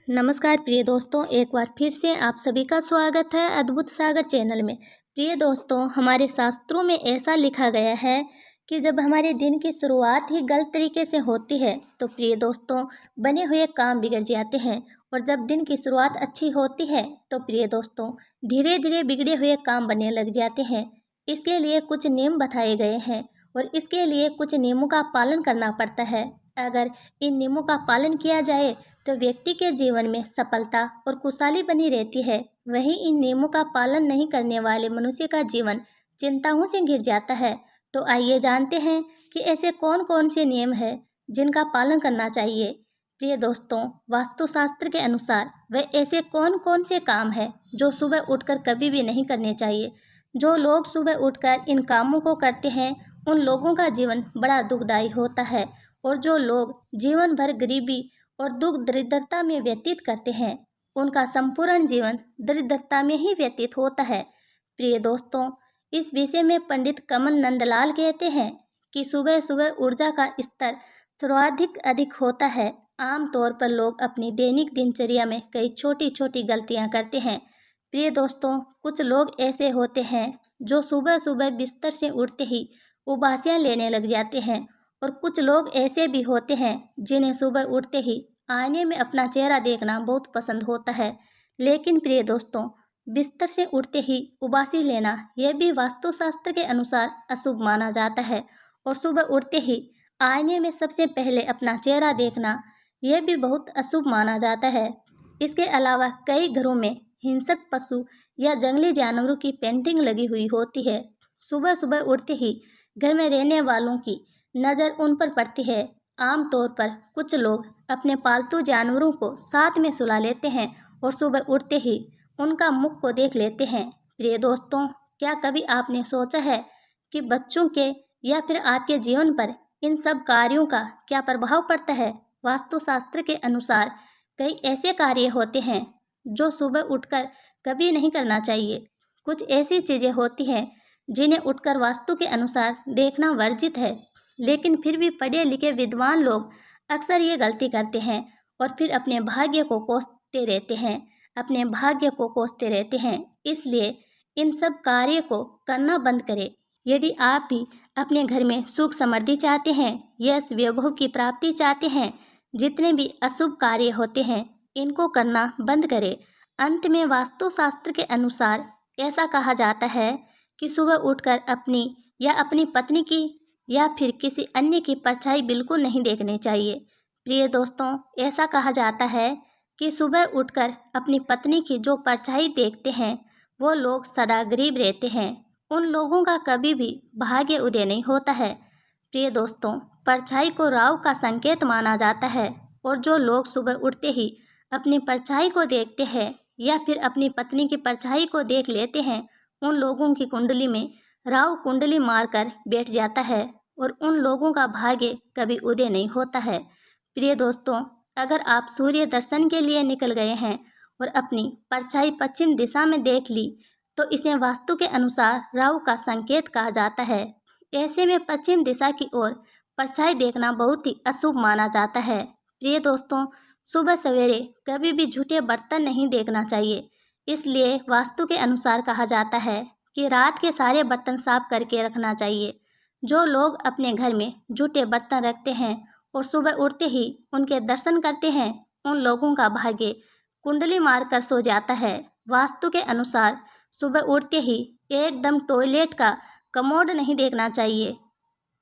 नमस्कार प्रिय दोस्तों, एक बार फिर से आप सभी का स्वागत है अद्भुत सागर चैनल में। प्रिय दोस्तों, हमारे शास्त्रों में ऐसा लिखा गया है कि जब हमारे दिन की शुरुआत ही गलत तरीके से होती है तो प्रिय दोस्तों बने हुए काम बिगड़ जाते हैं, और जब दिन की शुरुआत अच्छी होती है तो प्रिय दोस्तों धीरे धीरे बिगड़े हुए काम बनने लग जाते हैं। इसके लिए कुछ नियम बताए गए हैं और इसके लिए कुछ नियमों का पालन करना पड़ता है। अगर इन नियमों का पालन किया जाए तो व्यक्ति के जीवन में सफलता और खुशहाली बनी रहती है। वहीं इन नियमों का पालन नहीं करने वाले मनुष्य का जीवन चिंताओं से घिर जाता है। तो आइए जानते हैं कि ऐसे कौन कौन से नियम हैं जिनका पालन करना चाहिए। प्रिय दोस्तों, वास्तुशास्त्र के अनुसार वे ऐसे कौन कौन से काम हैं जो सुबह उठकर कभी भी नहीं करने चाहिए। जो लोग सुबह उठकर इन कामों को करते हैं उन लोगों का जीवन बड़ा दुखदायी होता है, और जो लोग जीवन भर गरीबी और दुख दरिद्रता में व्यतीत करते हैं उनका संपूर्ण जीवन दरिद्रता में ही व्यतीत होता है। प्रिय दोस्तों, इस विषय में पंडित कमल नंदलाल कहते हैं कि सुबह सुबह ऊर्जा का स्तर सर्वाधिक अधिक होता है। आमतौर पर लोग अपनी दैनिक दिनचर्या में कई छोटी छोटी गलतियां करते हैं। प्रिय दोस्तों, कुछ लोग ऐसे होते हैं जो सुबह सुबह बिस्तर से उठते ही उबासियां लेने लग जाते हैं, और कुछ लोग ऐसे भी होते हैं जिन्हें सुबह उठते ही आईने में अपना चेहरा देखना बहुत पसंद होता है। लेकिन प्रिय दोस्तों, बिस्तर से उठते ही उबासी लेना यह भी वास्तुशास्त्र के अनुसार अशुभ माना जाता है, और सुबह उठते ही आईने में सबसे पहले अपना चेहरा देखना यह भी बहुत अशुभ माना जाता है। इसके अलावा कई घरों में हिंसक पशु या जंगली जानवरों की पेंटिंग लगी हुई होती है। सुबह सुबह उठते ही घर में रहने वालों की नज़र उन पर पड़ती है। आमतौर पर कुछ लोग अपने पालतू जानवरों को साथ में सुला लेते हैं और सुबह उठते ही उनका मुख को देख लेते हैं। प्रिय दोस्तों, क्या कभी आपने सोचा है कि बच्चों के या फिर आपके जीवन पर इन सब कार्यों का क्या प्रभाव पड़ता है। वास्तुशास्त्र के अनुसार कई ऐसे कार्य होते हैं जो सुबह उठकर कभी नहीं करना चाहिए। कुछ ऐसी चीज़ें होती हैं जिन्हें उठकर वास्तु के अनुसार देखना वर्जित है, लेकिन फिर भी पढ़े लिखे विद्वान लोग अक्सर ये गलती करते हैं और फिर अपने भाग्य को कोसते रहते हैं। इसलिए इन सब कार्य को करना बंद करें। यदि आप भी अपने घर में सुख समृद्धि चाहते हैं, यश वैभव की प्राप्ति चाहते हैं, जितने भी अशुभ कार्य होते हैं इनको करना बंद करें। अंत में वास्तुशास्त्र के अनुसार ऐसा कहा जाता है कि सुबह उठकर अपनी या अपनी पत्नी की या फिर किसी अन्य की परछाई बिल्कुल नहीं देखनी चाहिए। प्रिय दोस्तों, ऐसा कहा जाता है कि सुबह उठकर अपनी पत्नी की जो परछाई देखते हैं वो लोग सदा गरीब रहते हैं। उन लोगों का कभी भी भाग्य उदय नहीं होता है। प्रिय दोस्तों, परछाई को राहु का संकेत माना जाता है, और जो लोग सुबह उठते ही अपनी परछाई को देखते हैं या फिर अपनी पत्नी की परछाई को देख लेते हैं उन लोगों की कुंडली में राहु कुंडली मारकर बैठ जाता है और उन लोगों का भाग्य कभी उदय नहीं होता है। प्रिय दोस्तों, अगर आप सूर्य दर्शन के लिए निकल गए हैं और अपनी परछाई पश्चिम दिशा में देख ली तो इसे वास्तु के अनुसार राहु का संकेत कहा जाता है। ऐसे में पश्चिम दिशा की ओर परछाई देखना बहुत ही अशुभ माना जाता है। प्रिय दोस्तों, सुबह सवेरे कभी भी झूठे बर्तन नहीं देखना चाहिए। इसलिए वास्तु के अनुसार कहा जाता है कि रात के सारे बर्तन साफ करके रखना चाहिए। जो लोग अपने घर में झूठे बर्तन रखते हैं और सुबह उठते ही उनके दर्शन करते हैं उन लोगों का भाग्य कुंडली मारकर सो जाता है। वास्तु के अनुसार सुबह उठते ही एकदम टॉयलेट का कमोड नहीं देखना चाहिए,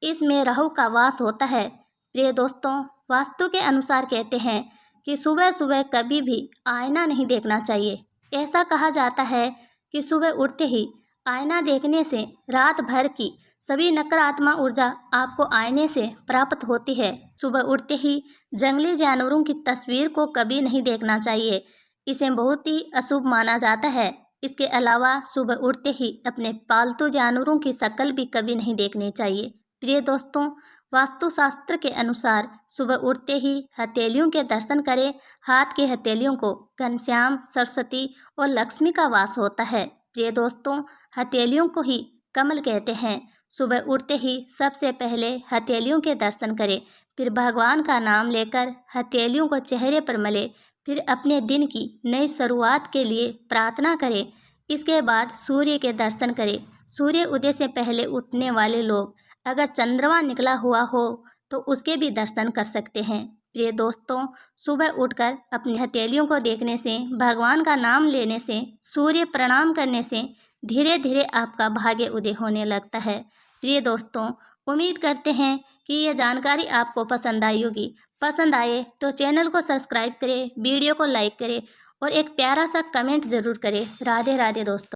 इसमें राहु का वास होता है। प्रिय दोस्तों, वास्तु के अनुसार कहते हैं कि सुबह सुबह कभी भी आईना नहीं देखना चाहिए। ऐसा कहा जाता है कि सुबह उठते ही आईना देखने से रात भर की सभी नकारात्मक ऊर्जा आपको आईने से प्राप्त होती है। सुबह उठते ही जंगली जानवरों की तस्वीर को कभी नहीं देखना चाहिए, इसे बहुत ही अशुभ माना जाता है। इसके अलावा सुबह उठते ही अपने पालतू जानवरों की शक्ल भी कभी नहीं देखनी चाहिए। प्रिय दोस्तों, वास्तुशास्त्र के अनुसार सुबह उठते ही हथेलियों के दर्शन करें। हाथ की हथेलियों को घनश्याम, सरस्वती और लक्ष्मी का वास होता है। प्रिय दोस्तों, हथेलियों को ही कमल कहते हैं। सुबह उठते ही सबसे पहले हथेलियों के दर्शन करें, फिर भगवान का नाम लेकर हथेलियों को चेहरे पर मले, फिर अपने दिन की नई शुरुआत के लिए प्रार्थना करें। इसके बाद सूर्य के दर्शन करें। सूर्य उदय से पहले उठने वाले लोग अगर चंद्रमा निकला हुआ हो तो उसके भी दर्शन कर सकते हैं। प्रिय दोस्तों, सुबह उठकर अपनी हथेलियों को देखने से, भगवान का नाम लेने से, सूर्य प्रणाम करने से धीरे धीरे आपका भाग्य उदय होने लगता है। प्रिय दोस्तों, उम्मीद करते हैं कि यह जानकारी आपको पसंद आई होगी। पसंद आए तो चैनल को सब्सक्राइब करें, वीडियो को लाइक करें और एक प्यारा सा कमेंट ज़रूर करें। राधे राधे दोस्तों।